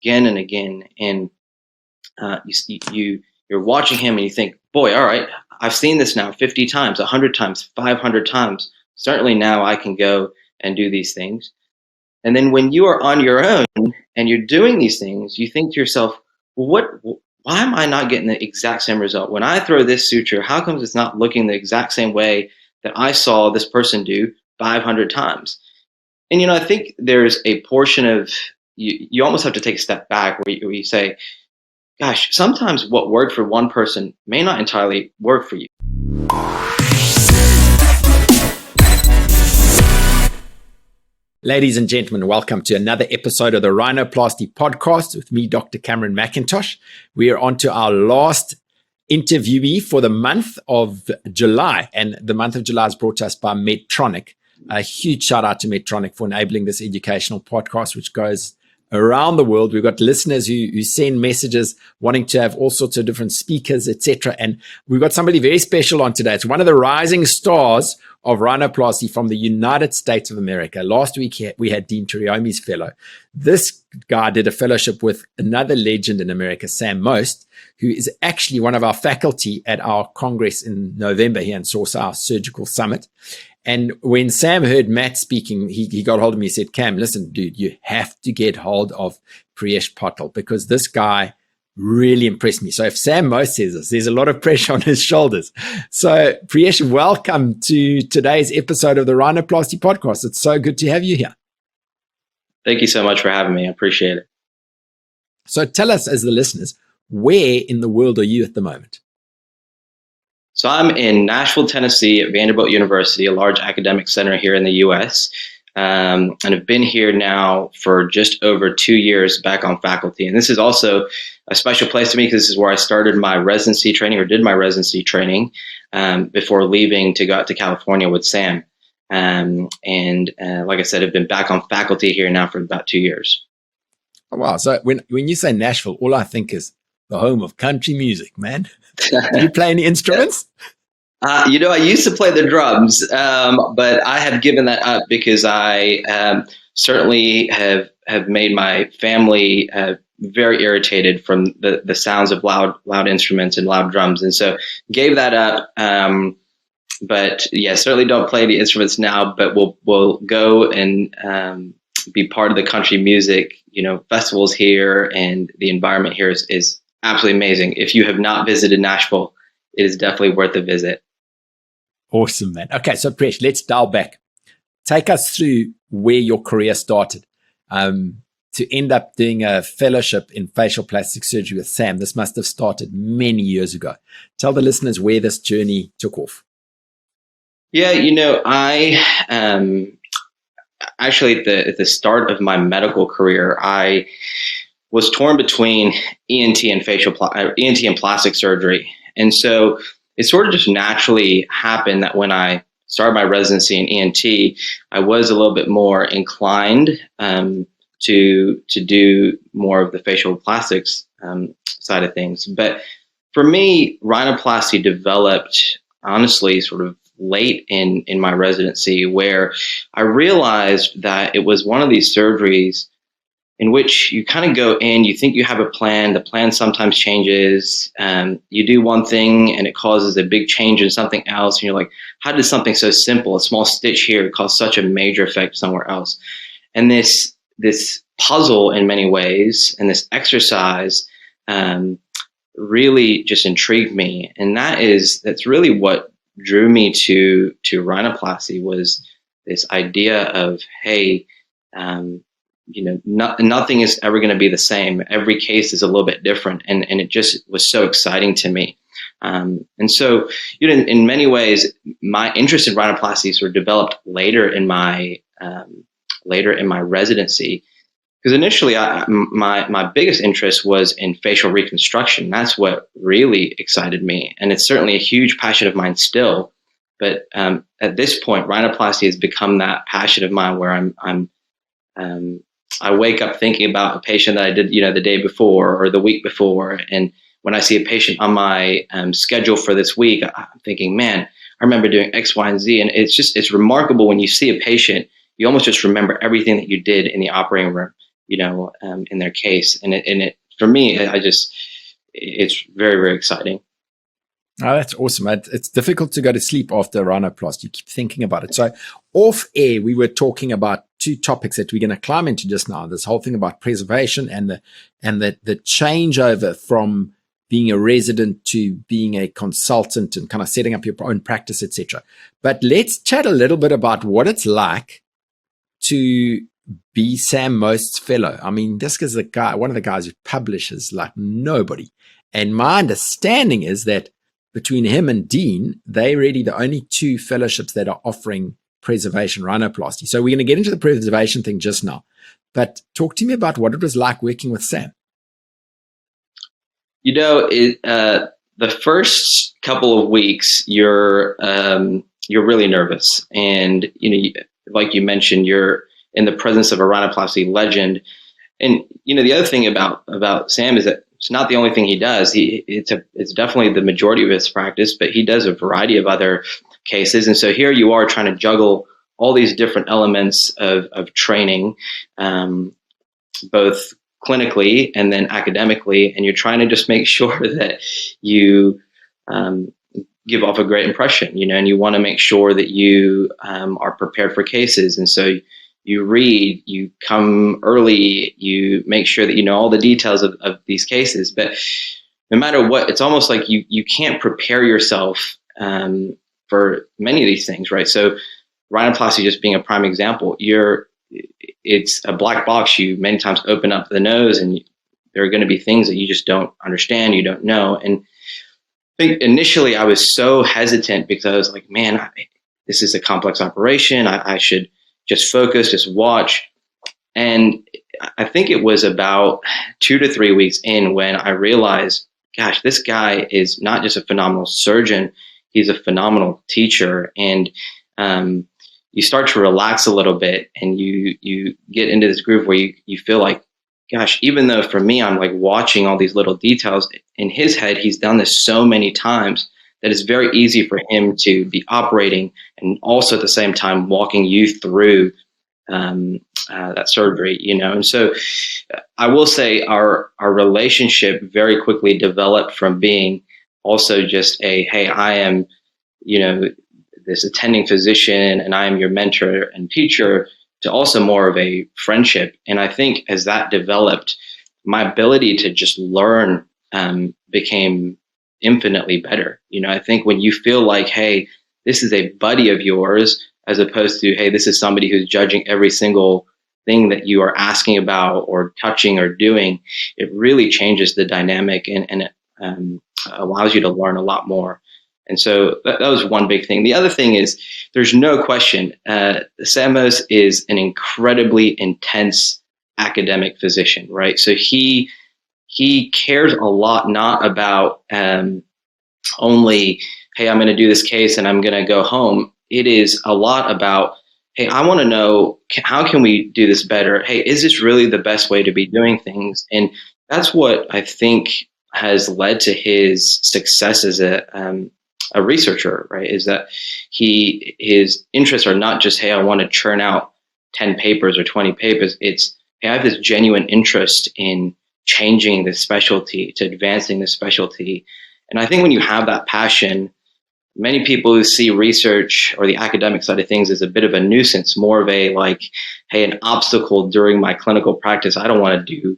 again and again. And you're watching him and you think, boy, all right, I've seen this now 50 times, 100 times, 500 times. Certainly now I can go and do these things. And then when you are on your own and you're doing these things, you think to yourself, well, why am I not getting the exact same result? When I throw this suture, how come it's not looking the exact same way that I saw this person do 500 times? And, I think there's a portion of, you almost have to take a step back where you say, gosh, sometimes what worked for one person may not entirely work for you. Ladies and gentlemen, welcome to another episode of the Rhinoplasty podcast with me, Dr. Cameron McIntosh. We are on to our last interviewee for the month of July, and the month of July is brought to us by Medtronic. A huge shout out to Medtronic for enabling this educational podcast, which goes around the world. We've got listeners who send messages wanting to have all sorts of different speakers, etc. And we've got somebody very special on today. It's one of the rising stars of rhinoplasty from the United States of America. Last week, we had Dean Turiomi's fellow. This guy did a fellowship with another legend in America, Sam Most, who is actually one of our faculty at our Congress in November here in Source, our surgical summit. And when Sam heard Matt speaking, he got hold of me and said, Cam, listen, dude, you have to get hold of Priyesh Patel because this guy really impressed me. So if Sam Most says this, there's a lot of pressure on his shoulders. So Priyesh, welcome to today's episode of the Rhinoplasty podcast. It's so good to have you here. Thank you so much for having me. I appreciate it. So tell us, as the listeners, where in the world are you at the moment? So I'm in Nashville, Tennessee at Vanderbilt University, a large academic center here in the U.S. And I've been here now for just over 2 years back on faculty. And this is also a special place to me because this is where I started my residency training or did my residency training before leaving to go out to California with Sam. And like I said, I've been back on faculty here now for about 2 years. Oh, wow. So when you say Nashville, all I think is the home of country music, man. Do you play any instruments? I used to play the drums, but I have given that up because I certainly have made my family very irritated from the sounds of loud instruments and loud drums, and so gave that up. But yeah, certainly don't play the instruments now. But we'll go and be part of the country music, festivals here, and the environment here is absolutely amazing. If you have not visited Nashville, it is definitely worth a visit. Awesome, man. Okay, so Priyesh, let's dial back. Take us through where your career started to end up doing a fellowship in facial plastic surgery with Sam. This must have started many years ago. Tell the listeners where this journey took off. Yeah, I actually at the start of my medical career, I was torn between ENT and ENT and plastic surgery. And so it sort of just naturally happened that when I started my residency in ENT, I was a little bit more inclined to do more of the facial plastics side of things. But for me, rhinoplasty developed honestly sort of late in my residency, where I realized that it was one of these surgeries in which you kind of go in, you think you have a plan, the plan sometimes changes, you do one thing and it causes a big change in something else, and you're like, how did something so simple, a small stitch here, cause such a major effect somewhere else? And this puzzle in many ways, and this exercise really just intrigued me. And that's really what drew me to rhinoplasty, was this idea of, hey, nothing is ever going to be the same. Every case is a little bit different. And it just was so exciting to me. And so, in many ways, my interest in rhinoplasty sort of developed later in my residency. Because initially, my biggest interest was in facial reconstruction. That's what really excited me. And it's certainly a huge passion of mine still. But at this point, rhinoplasty has become that passion of mine where I wake up thinking about a patient that I did, the day before or the week before. And when I see a patient on my schedule for this week, I'm thinking, man, I remember doing X, Y, and Z. And it's remarkable when you see a patient, you almost just remember everything that you did in the operating room. in their case. And it for me, it's very, very exciting. Oh, that's awesome. It's difficult to go to sleep after a rhinoplasty. You keep thinking about it. So off air, we were talking about two topics that we're going to climb into just now. This whole thing about preservation and the changeover from being a resident to being a consultant and kind of setting up your own practice, etc. But let's chat a little bit about what it's like to be Sam Most's fellow. I mean, this is one of the guys who publishes like nobody. And my understanding is that between him and Dean, they're really the only two fellowships that are offering preservation rhinoplasty. So we're going to get into the preservation thing just now. But talk to me about what it was like working with Sam. The first couple of weeks, you're really nervous, and like you mentioned, you're in the presence of a rhinoplasty legend. And the other thing about Sam is that it's not the only thing he does. It's definitely the majority of his practice, but he does a variety of other cases. And so here you are trying to juggle all these different elements of training, both clinically and then academically, and you're trying to just make sure that you give off a great impression, and you want to make sure that you are prepared for cases. And so you read, you come early, you make sure that you know all the details of these cases. But no matter what, it's almost like you can't prepare yourself for many of these things, right? So rhinoplasty just being a prime example, it's a black box. You many times open up the nose and there are going to be things that you just don't understand, you don't know. And I think initially I was so hesitant because I was like, man, this is a complex operation. I should just focus, just watch. And I think it was about 2 to 3 weeks in when I realized, gosh, this guy is not just a phenomenal surgeon, he's a phenomenal teacher. And you start to relax a little bit and you get into this groove where you feel like, gosh, even though for me, I'm like watching all these little details, in his head, he's done this so many times that it's very easy for him to be operating and also at the same time walking you through that surgery, And so I will say our relationship very quickly developed from being also just hey, I am, this attending physician and I am your mentor and teacher, to also more of a friendship. And I think as that developed, my ability to just learn became infinitely better. I think when you feel like, hey, this is a buddy of yours, as opposed to, hey, this is somebody who's judging every single thing that you are asking about or touching or doing, it really changes the dynamic and it allows you to learn a lot more. And so that was one big thing. The other thing is, there's no question, Samos is an incredibly intense academic physician, right? So he cares a lot, not about only, hey, I'm going to do this case and I'm going to go home. It is a lot about, hey, I want to know, how can we do this better? Hey, is this really the best way to be doing things? And that's what I think has led to his success as a researcher, right? Is that his interests are not just, hey, I want to churn out 10 papers or 20 papers. It's, hey, I have this genuine interest in changing the specialty, to advancing the specialty. And I think when you have that passion, many people who see research or the academic side of things as a bit of a nuisance, more of a like, hey, an obstacle during my clinical practice. I don't want to do,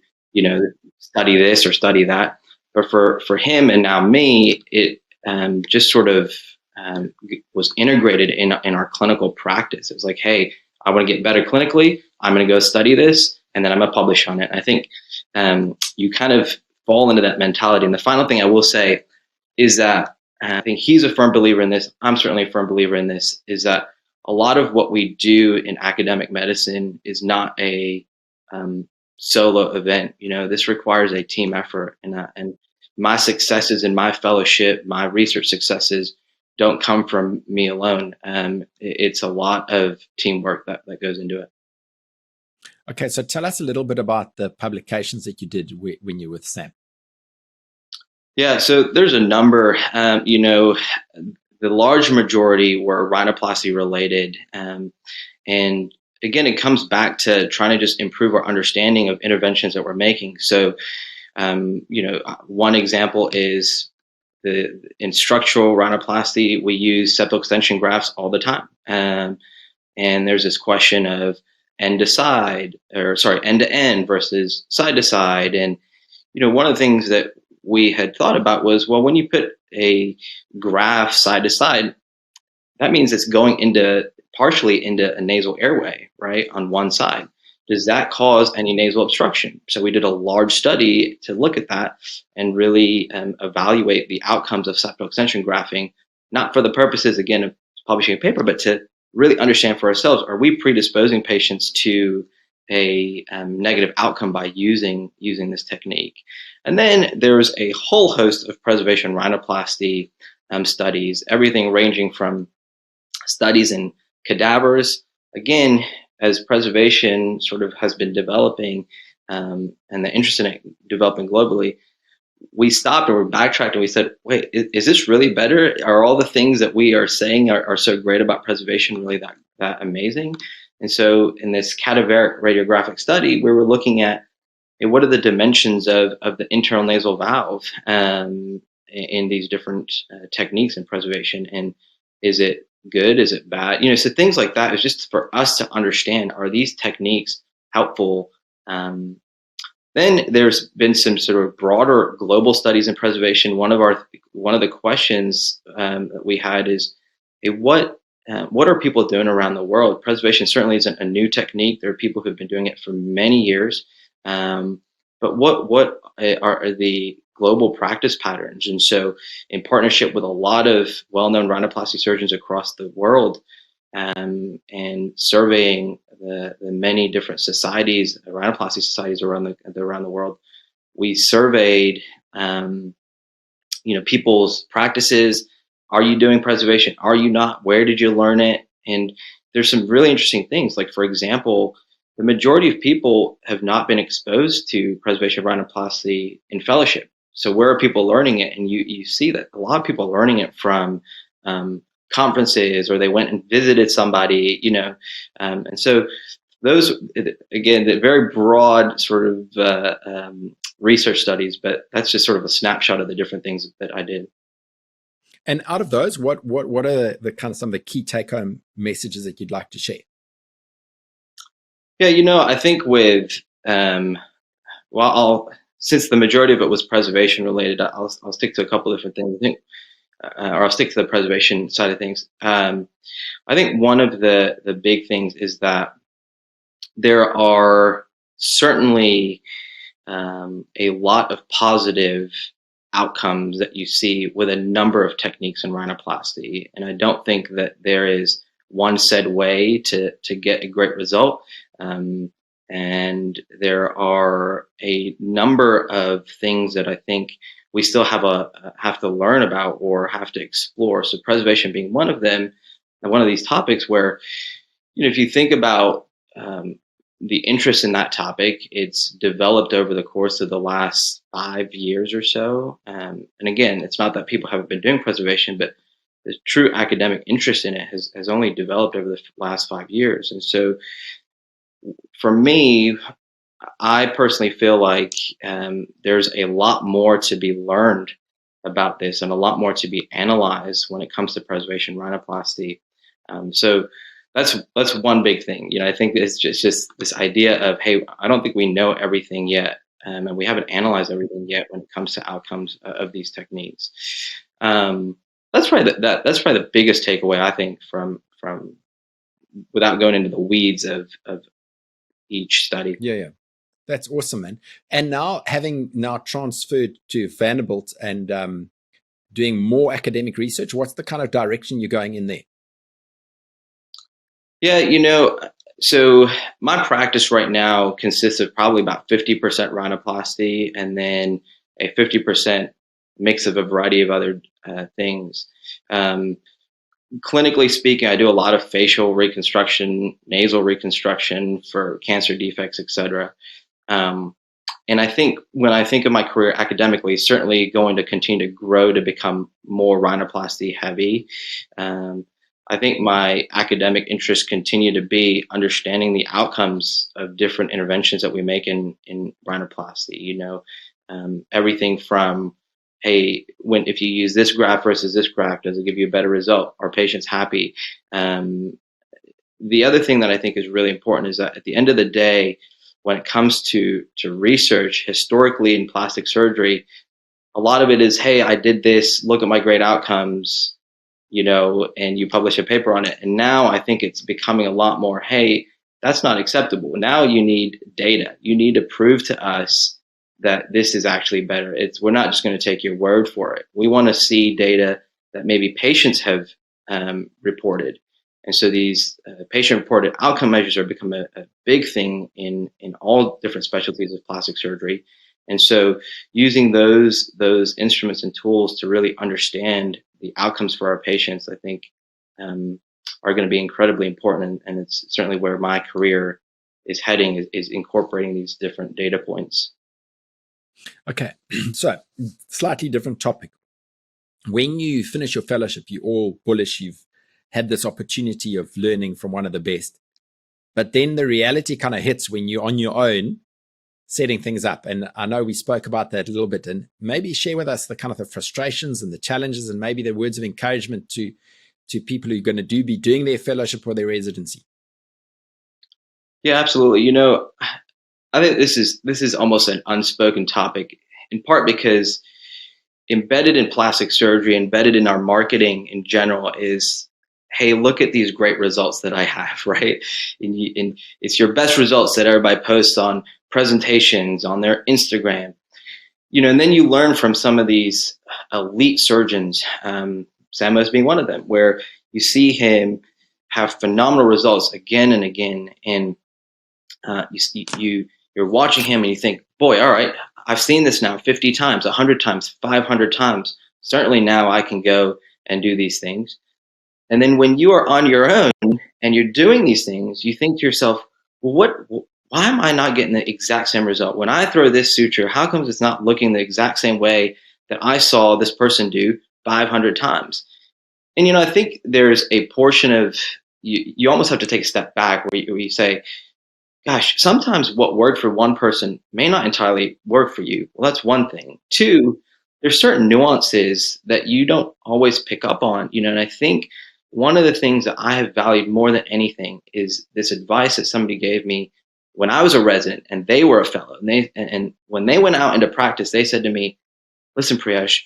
study this or study that. But for him and now me, it just sort of was integrated in our clinical practice. It was like, hey, I want to get better clinically. I'm going to go study this, and then I'm going to publish on it. I think you kind of fall into that mentality. And the final thing I will say is that I think he's a firm believer in this. I'm certainly a firm believer in this, is that a lot of what we do in academic medicine is not a solo event. This requires a team effort. And my successes in my fellowship, my research successes don't come from me alone. It's a lot of teamwork that goes into it. Okay, so tell us a little bit about the publications that you did when you were with Sam. Yeah, so there's a number. The large majority were rhinoplasty related, and again, it comes back to trying to just improve our understanding of interventions that we're making. So, one example is in structural rhinoplasty, we use septal extension grafts all the time. And there's this question of end to end versus side to side. And, one of the things that we had thought about was, well, when you put a graft side to side, that means it's going partially into a nasal airway, right, on one side. Does that cause any nasal obstruction? So we did a large study to look at that and really evaluate the outcomes of septal extension grafting, not for the purposes, again, of publishing a paper, but to really understand for ourselves, are we predisposing patients to a negative outcome by using this technique? And then there's a whole host of preservation rhinoplasty studies, everything ranging from studies in cadavers, again, as preservation sort of has been developing and the interest in it developing globally, we stopped and we backtracked and we said, wait, is this really better? Are all the things that we are saying are so great about preservation really that amazing? And so in this cadaveric radiographic study, we were looking at what are the dimensions of the internal nasal valve in these different techniques in preservation, and is it good? Is it bad? So things like that is just for us to understand, are these techniques helpful? Then there's been some sort of broader global studies in preservation. One of the questions that we had is, hey, what are people doing around the world? Preservation certainly isn't a new technique. There are people who've been doing it for many years. But what are the global practice patterns? And so in partnership with a lot of well-known rhinoplasty surgeons across the world, and surveying the many different societies, rhinoplasty societies around the world, we surveyed people's practices. Are you doing preservation? Are you not? Where did you learn it? And there's some really interesting things. Like, for example, the majority of people have not been exposed to preservation of rhinoplasty in fellowship. So where are people learning it? And you see that a lot of people are learning it from conferences, or they went and visited somebody, and so those, again, the very broad sort of research studies, but that's just sort of a snapshot of the different things that I did. And out of those, what are the kind of some of the key take-home messages that you'd like to share? Yeah, I think with since the majority of it was preservation related, I'll stick to a couple different things. I think, or I'll stick to the preservation side of things. I think one of the big things is that there are certainly a lot of positive outcomes that you see with a number of techniques in rhinoplasty, and I don't think that there is one said way to get a great result. And there are a number of things that I think we still have to learn about or have to explore. So preservation being one of them, and one of these topics where, if you think about the interest in that topic, it's developed over the course of the last 5 years or so. And again, it's not that people haven't been doing preservation, but the true academic interest in it has only developed over the last 5 years. And so for me, I personally feel like there's a lot more to be learned about this and a lot more to be analyzed when it comes to preservation rhinoplasty. So that's one big thing. I think it's just this idea of, hey, I don't think we know everything yet, and we haven't analyzed everything yet when it comes to outcomes of these techniques. That's probably the biggest takeaway, I think, from without going into the weeds of each study. Yeah. That's awesome, man. And now having transferred to Vanderbilt and doing more academic research, what's the kind of direction you're going in there? Yeah, so my practice right now consists of probably about 50% rhinoplasty and then a 50% mix of a variety of other things. Clinically speaking, I do a lot of facial reconstruction, nasal reconstruction for cancer defects, etc. And I think when I think of my career academically, certainly going to continue to grow to become more rhinoplasty heavy. I think my academic interests continue to be understanding the outcomes of different interventions that we make in rhinoplasty. Everything from, hey, if you use this graft versus this graft, does it give you a better result? Are patients happy? Um, the other thing that I think is really important is that at the end of the day, when it comes to research, historically in plastic surgery, a lot of it is, hey, I did this, look at my great outcomes, and you publish a paper on it. And now I think it's becoming a lot more, hey, that's not acceptable. Now you need data. You need to prove to us that this is actually better. We're not just going to take your word for it. We want to see data that maybe patients have reported. And so these patient-reported outcome measures are becoming a big thing in all different specialties of plastic surgery. And so using those instruments and tools to really understand the outcomes for our patients, I think, are going to be incredibly important. And it's certainly where my career is heading, is incorporating these different data points. Okay, so slightly different topic. When you finish your fellowship, you're all bullish. You've had this opportunity of learning from one of the best. But then the reality kind of hits when you're on your own, setting things up. And I know we spoke about that a little bit, and maybe share with us the kind of the frustrations and the challenges and maybe the words of encouragement to people who are going to be doing their fellowship or their residency. Yeah, absolutely. I think this is almost an unspoken topic, in part because embedded in plastic surgery, embedded in our marketing in general is, hey, look at these great results that I have, right? And it's your best results that everybody posts on presentations, on their Instagram, and then you learn from some of these elite surgeons, Samuels being one of them, where you see him have phenomenal results again and again, and you're watching him and you think, boy, all right, I've seen this now 50 times, 100 times, 500 times. Certainly now I can go and do these things. And then when you are on your own and you're doing these things, you think to yourself, well, why am I not getting the exact same result? When I throw this suture, how comes it's not looking the exact same way that I saw this person do 500 times? And, I think there's a portion of, you almost have to take a step back where you say, gosh, sometimes what worked for one person may not entirely work for you. Well, that's one thing. Two, there's certain nuances that you don't always pick up on, and I think one of the things that I have valued more than anything is this advice that somebody gave me when I was a resident and they were a fellow. And when they went out into practice, they said to me, listen, Priyesh,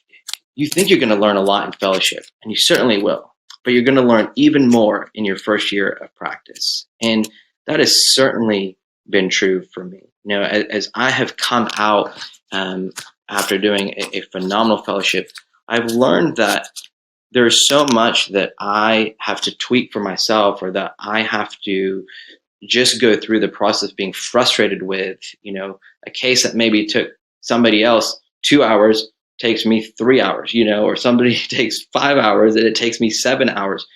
you think you're going to learn a lot in fellowship, and you certainly will, but you're going to learn even more in your first year of practice. And that has certainly been true for me. As I have come out after doing a phenomenal fellowship, I've learned that there's so much that I have to tweak for myself, or that I have to just go through the process of being frustrated with. A case that maybe took somebody else 2 hours takes me 3 hours, or somebody takes 5 hours and it takes me 7 hours.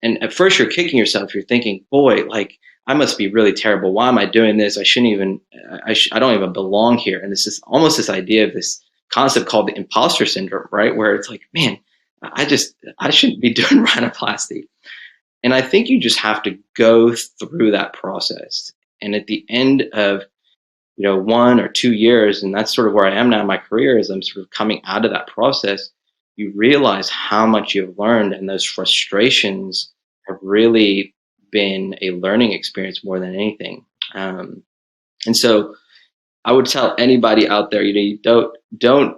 And at first you're kicking yourself. You're thinking, boy, like, I must be really terrible. Why am I doing this? I shouldn't even, I don't even belong here. And this is almost this idea of this concept called the imposter syndrome, right? Where it's like, man, I shouldn't be doing rhinoplasty. And I think you just have to go through that process. And at the end of, 1 or 2 years, and that's sort of where I am now in my career, as I'm sort of coming out of that process, you realize how much you've learned, and those frustrations have really been a learning experience more than anything. And so I would tell anybody out there, you don't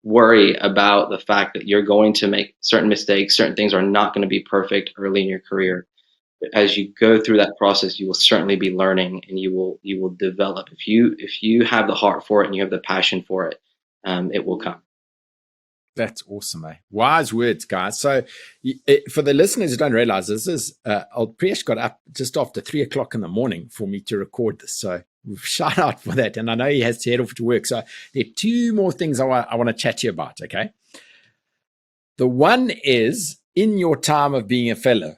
worry about the fact that you're going to make certain mistakes. Certain things are not going to be perfect early in your career. But as you go through that process, you will certainly be learning, and you will develop. If you have the heart for it and you have the passion for it, it will come. That's awesome, eh? Wise words, guys. So for the listeners who don't realize, this is old Priyesh got up just after 3 o'clock in the morning for me to record this. So shout out for that. And I know he has to head off to work. So there are 2 more things I want to chat to you about, okay? The one is, in your time of being a fellow,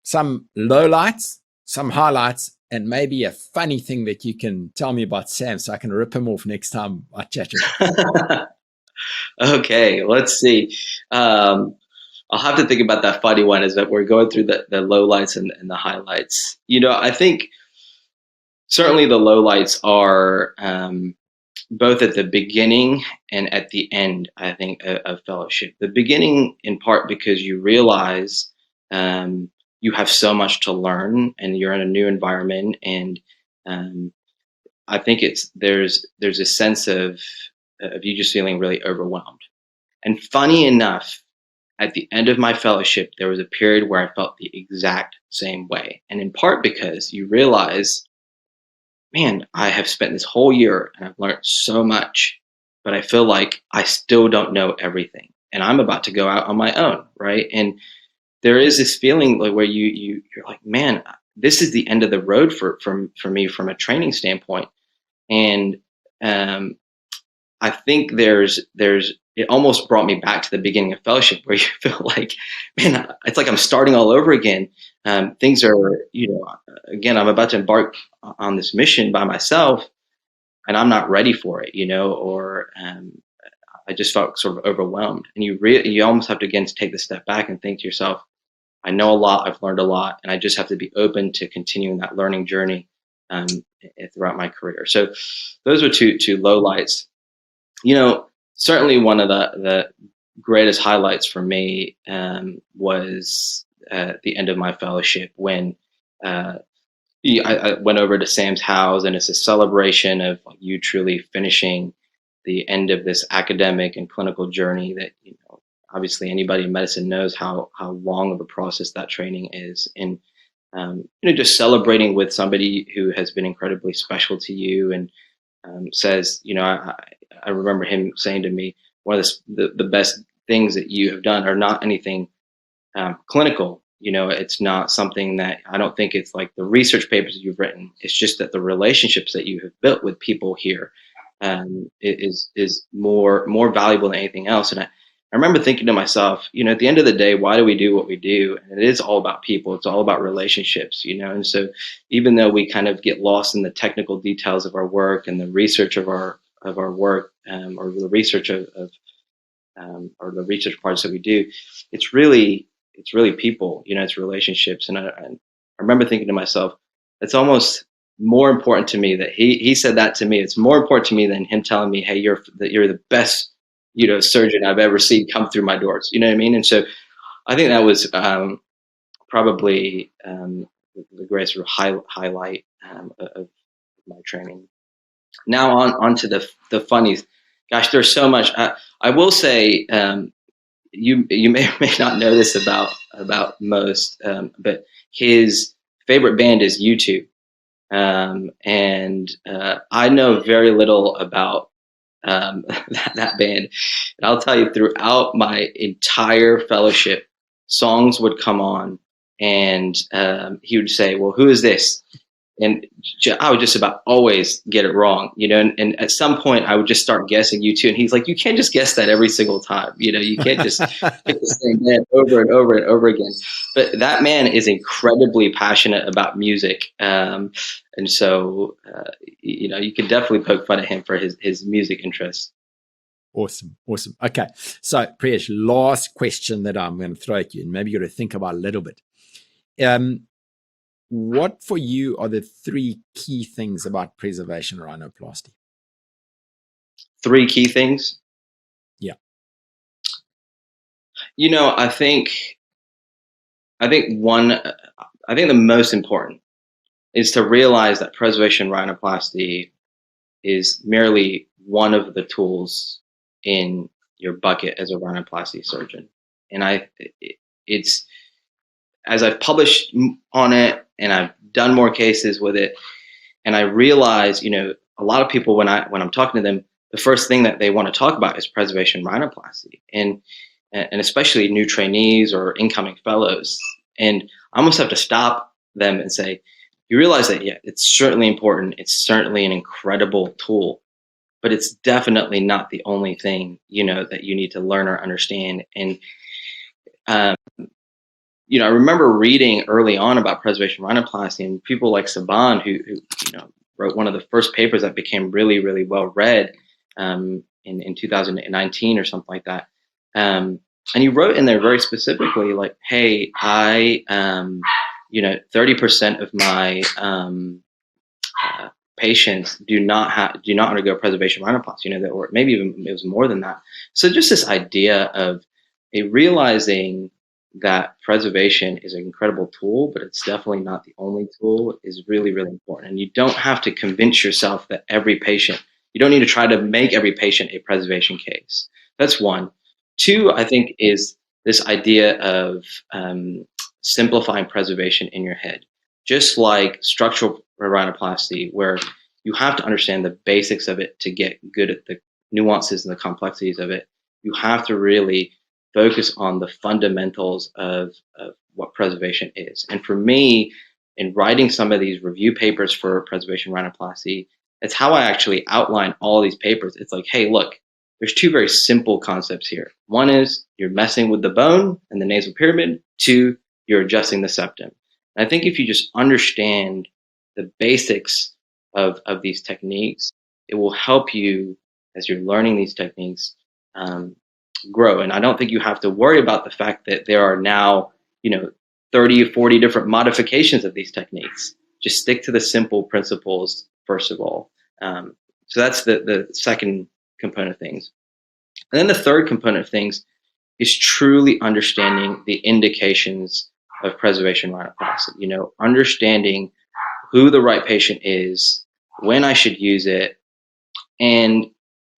some lowlights, some highlights, and maybe a funny thing that you can tell me about Sam so I can rip him off next time I chat to him. Okay, let's see. I'll have to think about that funny one, is that we're going through the lowlights and the highlights. I think certainly the lowlights are both at the beginning and at the end, I think, of fellowship. The beginning, in part, because you realize you have so much to learn and you're in a new environment. And I think there's a sense of you just feeling really overwhelmed. And funny enough, at the end of my fellowship, there was a period where I felt the exact same way. And in part because you realize, man, I have spent this whole year and I've learned so much, but I feel like I still don't know everything. And I'm about to go out on my own, right? And there is this feeling like where you're like, man, this is the end of the road for me from a training standpoint. And I think it almost brought me back to the beginning of fellowship, where you feel like, man, it's like I'm starting all over again. Things are, again, I'm about to embark on this mission by myself, and I'm not ready for it, or I just felt sort of overwhelmed. And you almost have to, again, take the step back and think to yourself, I know a lot, I've learned a lot, and I just have to be open to continuing that learning journey throughout my career. So those were two lowlights. Certainly one of the greatest highlights for me was the end of my fellowship, when I went over to Sam's house, and it's a celebration of you truly finishing the end of this academic and clinical journey that, obviously anybody in medicine knows how long of a process that training is. And, just celebrating with somebody who has been incredibly special to you, and says, I remember him saying to me, one of the best things that you have done are not anything clinical. It's not something that, I don't think it's like the research papers that you've written. It's just that the relationships that you have built with people here is more valuable than anything else. And I remember thinking to myself, at the end of the day, why do we do what we do? And it is all about people. It's all about relationships, And so even though we kind of get lost in the technical details of our work and the research of our work, or the research or the research parts that we do, it's really people, it's relationships. And I remember thinking to myself, it's almost more important to me that he said that to me. It's more important to me than him telling me, hey, you're the best, surgeon I've ever seen come through my doors. You know what I mean? And so I think that was probably the greatest sort of highlight of my training. Now on to the funnies. Gosh, there's so much. I will say, you may or may not know this about most, but his favorite band is U2, and I know very little about that band. And I'll tell you, throughout my entire fellowship, songs would come on, and he would say, "Well, who is this?" And I would just about always get it wrong, and at some point I would just start guessing U2, and he's like, you can't just guess that every single time, you can't just get the same man over and over and over again. But that man is incredibly passionate about music, and so you can definitely poke fun at him for his music interests. Awesome. Okay, so Priyesh, last question that I'm going to throw at you, and maybe you got to think about a little bit. What for you are the 3 key things about preservation rhinoplasty? 3 key things? Yeah. I think the most important is to realize that preservation rhinoplasty is merely one of the tools in your bucket as a rhinoplasty surgeon. And it's, as I've published on it and I've done more cases with it, and I realize, a lot of people, when I'm talking to them, the first thing that they want to talk about is preservation rhinoplasty, and especially new trainees or incoming fellows. And I almost have to stop them and say, you realize that, yeah, it's certainly important. It's certainly an incredible tool, but it's definitely not the only thing, that you need to learn or understand. And, I remember reading early on about preservation rhinoplasty, and people like Saban, who wrote one of the first papers that became really, really well read in 2019 or something like that. And he wrote in there very specifically, like, hey, 30% of my patients do not undergo preservation rhinoplasty, or maybe even it was more than that. So just this idea of realizing that preservation is an incredible tool, but it's definitely not the only tool, is really, really important. And you don't have to convince yourself that you don't need to try to make every patient a preservation case. That's one. Two, I think, is this idea of simplifying preservation in your head. Just like structural rhinoplasty, where you have to understand the basics of it to get good at the nuances and the complexities of it. You have to really focus on the fundamentals of what preservation is. And for me, in writing some of these review papers for preservation rhinoplasty, it's how I actually outline all these papers. It's like, hey, look, there's two very simple concepts here. One is you're messing with the bone and the nasal pyramid. Two, you're adjusting the septum. And I think if you just understand the basics of these techniques, it will help you as you're learning these techniques grow. And I don't think you have to worry about the fact that there are now, 30 or 40 different modifications of these techniques. Just stick to the simple principles, first of all. So that's the second component of things. And then the third component of things is truly understanding the indications of preservation rhinoplasty. Understanding who the right patient is, when I should use it, and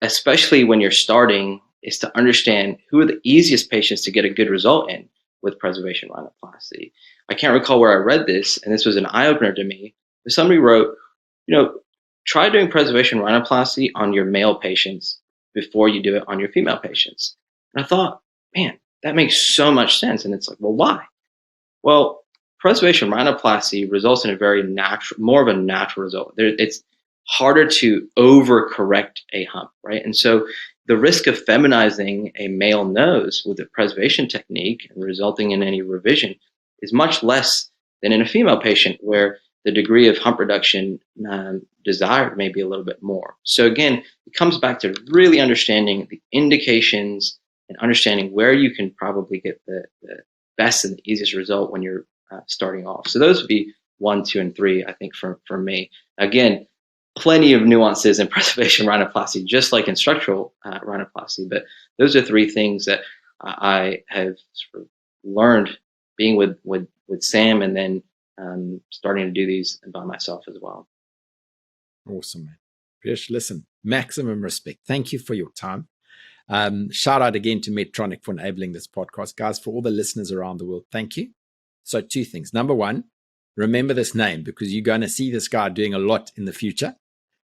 especially when you're starting, is to understand who are the easiest patients to get a good result in with preservation rhinoplasty. I can't recall where I read this, and this was an eye-opener to me, but somebody wrote, try doing preservation rhinoplasty on your male patients before you do it on your female patients. And I thought, man, that makes so much sense. And it's like, well, why? Well, preservation rhinoplasty results in more of a natural result. It's harder to overcorrect a hump, right? And so the risk of feminizing a male nose with a preservation technique and resulting in any revision is much less than in a female patient, where the degree of hump reduction desired may be a little bit more. So again, it comes back to really understanding the indications and understanding where you can probably get the best and the easiest result when you're starting off. So those would be 1, 2, and 3, I think, for me. Again, plenty of nuances in preservation rhinoplasty, just like in structural rhinoplasty. But those are 3 things that I have sort of learned being with Sam, and then starting to do these by myself as well. Awesome, man. Priyesh, listen, maximum respect. Thank you for your time. Shout out again to Medtronic for enabling this podcast. Guys, for all the listeners around the world, thank you. So 2 things. Number 1, remember this name, because you're going to see this guy doing a lot in the future.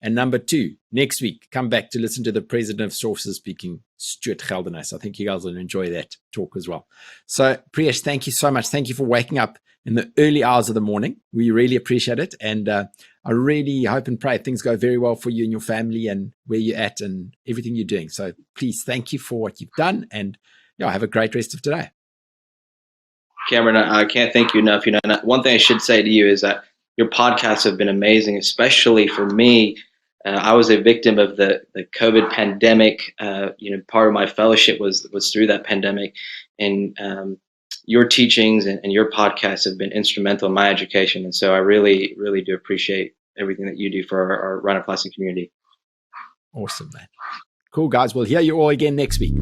And number 2, next week, come back to listen to the president of Sources speaking, Stuart Geldenhuys. I think you guys will enjoy that talk as well. So Priyesh, thank you so much. Thank you for waking up in the early hours of the morning. We really appreciate it. And I really hope and pray things go very well for you and your family and where you're at and everything you're doing. So please, thank you for what you've done, and have a great rest of today. Cameron, I can't thank you enough. One thing I should say to you is that your podcasts have been amazing, especially for me. I was a victim of the COVID pandemic. Part of my fellowship was through that pandemic, and your teachings and your podcasts have been instrumental in my education. And so I really, really do appreciate everything that you do for our rhinoplasty community. Awesome, man. Cool, guys. We'll hear you all again next week.